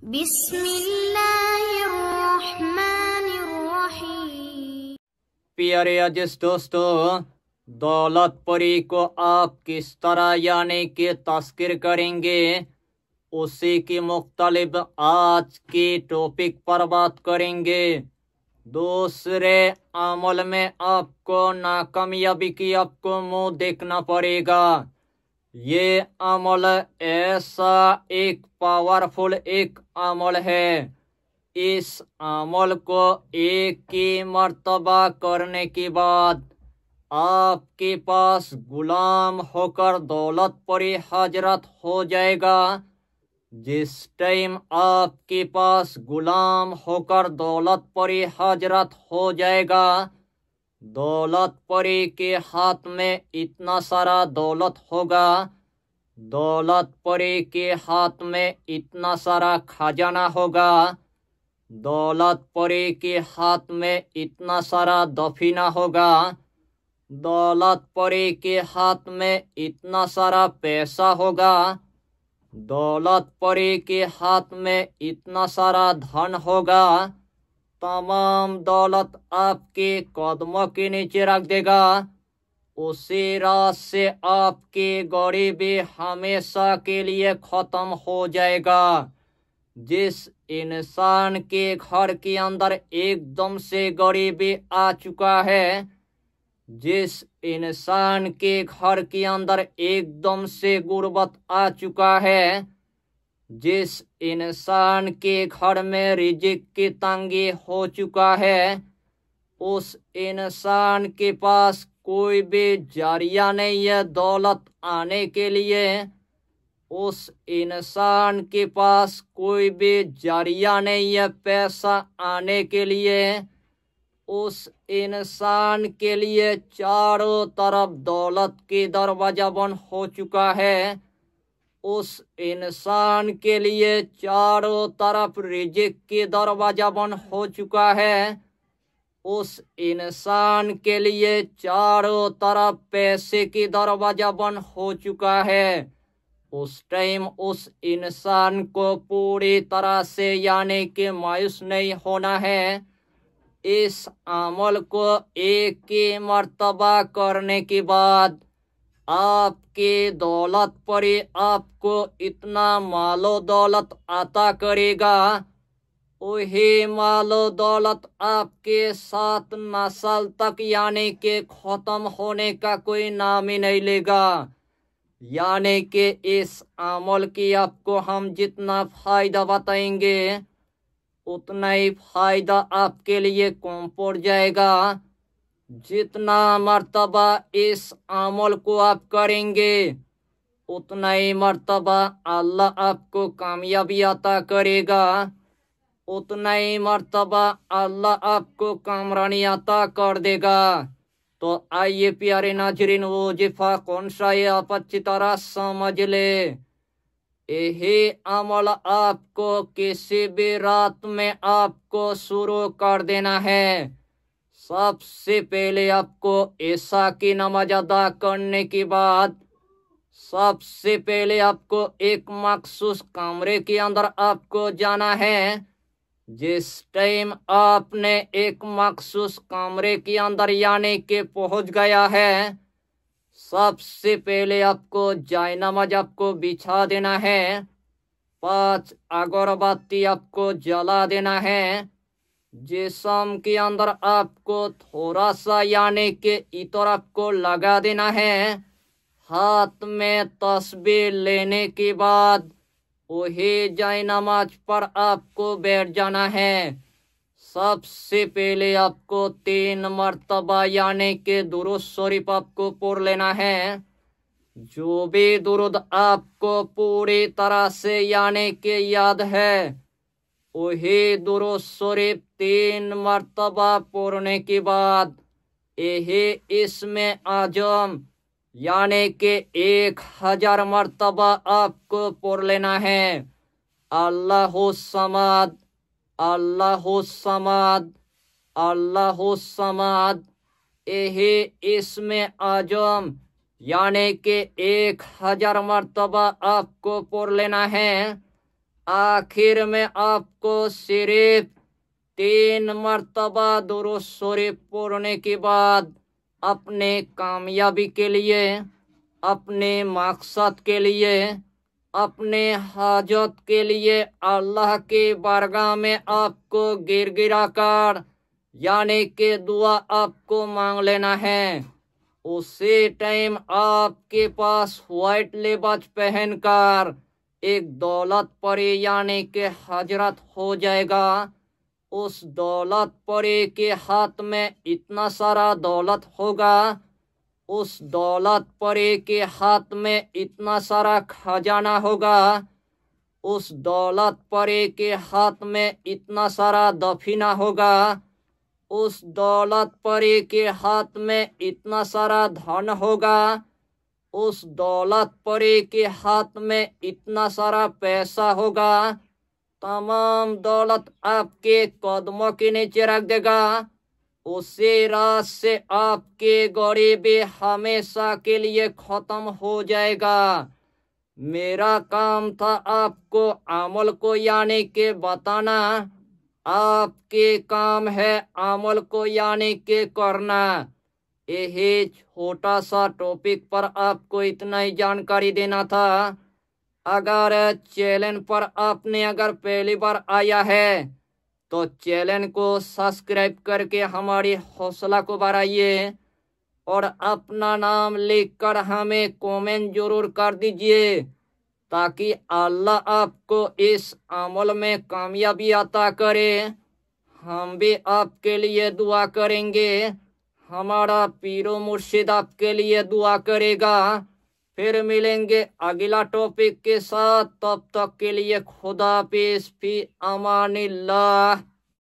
बिस्मिल्लाहिर्रहमानिर्रहीम। प्यारे अजीज दोस्तों, दौलत परी को आप किस तरह यानी कि तस्कीर करेंगे, उसी की मुख्तलिफ आज की टॉपिक पर बात करेंगे। दूसरे अमल में आपको नाकामयाबी की आपको मुंह देखना पड़ेगा। ये अमल ऐसा एक पावरफुल एक अमल है, इस अमल को एक ही मर्तबा करने के बाद आपके पास गुलाम होकर दौलत परी हजरत हो जाएगा। जिस टाइम आपके पास गुलाम होकर दौलत परी हजरत हो जाएगा, दौलत परी के हाथ में इतना सारा दौलत होगा, दौलत परी के हाथ में इतना सारा खजाना होगा, दौलत परी के हाथ में इतना सारा दफीना होगा, दौलत परी के हाथ में इतना सारा पैसा होगा, दौलत परी के हाथ में इतना सारा धन होगा। तमाम दौलत आपके कदमों के नीचे रख देगा। उसी रात से आपकी गरीबी हमेशा के लिए खत्म हो जाएगा। जिस इंसान के घर के अंदर एकदम से गरीबी आ चुका है, जिस इंसान के घर के अंदर एकदम से गुर्बत आ चुका है, जिस इंसान के घर में रिज़्क़ की तंगी हो चुका है, उस इंसान के पास कोई भी जरिया नहीं है दौलत आने के लिए। उस इंसान के पास कोई भी जरिया नहीं है पैसा आने के लिए। उस इंसान के लिए चारों तरफ दौलत की दरवाजा बंद हो चुका है। उस इंसान के लिए चारों तरफ रिज़्क़ की दरवाजा बंद हो चुका है। उस इंसान के लिए चारों तरफ पैसे की दरवाजा बंद हो चुका है। उस टाइम उस इंसान को पूरी तरह से यानी कि मायूस नहीं होना है। इस अमल को एक ही मर्तबा करने के बाद आपकी दौलत परी आपको इतना मालो दौलत अता करेगा, वही मालो दौलत आपके 7 नस्ल तक यानी कि खत्म होने का कोई नाम ही नहीं लेगा। यानी कि इस अमल की आपको हम जितना फायदा बताएंगे, उतना ही फायदा आपके लिए कम पड़ जाएगा। जितना मर्तबा इस अमल को आप करेंगे, उतना ही मर्तबा अल्लाह आपको कामयाबी अता करेगा, उतना ही मर्तबा अल्लाह आपको कामरानी अता कर देगा। तो आइए प्यारे नाजरीन, वो वजीफा कौन सा है आप अच्छी तरह समझ ले। यही अमल आपको किसी भी रात में आपको शुरू कर देना है। सबसे पहले आपको ईशा की नमाज अदा करने के बाद सबसे पहले आपको एक मखसूस कमरे के अंदर आपको जाना है। जिस टाइम आपने एक मखसूस कमरे के अंदर यानी कि पहुंच गया है, सबसे पहले आपको जायनमाज आपको बिछा देना है। 5 अगरबत्ती आपको जला देना है। जिस्म के अंदर आपको थोड़ा सा यानी कि इतर आपको लगा देना है। हाथ में तस्बीह लेने के बाद वही जायनमाज पर आपको बैठ जाना है। सबसे पहले आपको 3 मर्तबा यानी कि दुरूद शरीफ आपको पढ़ लेना है। जो भी दुरूद आपको पूरी तरह से यानी कि याद है, वही दुरूद शरीफ 3 मर्तबा पढ़ने के बाद यही इस्मे आजम यानी कि 1000 मर्तबा आपको पढ़ लेना है। अल्लाहु समाद, अल्लाहु समाद, अल्लाहु समाद। यही इस्मे आजम यानी कि 1000 मर्तबा आपको पढ़ लेना है। आखिर में आपको सिर्फ 3 मर्तबा दुरूद शरीफ पढ़ने के बाद अपने कामयाबी के लिए, अपने मकसद के लिए, अपने हाजत के लिए अल्लाह के बारगाह में आपको गिड़गिड़ा कर यानी कि दुआ आपको मांग लेना है। उसी टाइम आपके पास व्हाइट लिबास पहनकर एक दौलत परी यानी कि हजरत हो जाएगा। उस दौलत परी के हाथ में इतना सारा दौलत होगा, उस दौलत परी के हाथ में इतना सारा खजाना होगा, उस दौलत परी के हाथ में इतना सारा दफीना होगा, उस दौलत परी के हाथ में इतना सारा धन होगा, उस दौलत परी के हाथ में इतना सारा पैसा होगा। तमाम दौलत आपके कदमों के नीचे रख देगा। उसी रात से आपके गरीबी हमेशा के लिए खत्म हो जाएगा। मेरा काम था आपको अमल को यानी के बताना, आपके काम है अमल को यानी के करना। यही छोटा सा टॉपिक पर आपको इतना ही जानकारी देना था। अगर चैनल पर आपने अगर पहली बार आया है तो चैनल को सब्सक्राइब करके हमारी हौसला को बढ़ाइए और अपना नाम लिखकर हमें कमेंट जरूर कर दीजिए ताकि अल्लाह आपको इस अमल में कामयाबी अता करे। हम भी आपके लिए दुआ करेंगे, हमारा पीरो मुर्शिद आपके लिए दुआ करेगा। फिर मिलेंगे अगला टॉपिक के साथ, तब तक के लिए खुदा हाफिज़, फी अमानिल्लाह।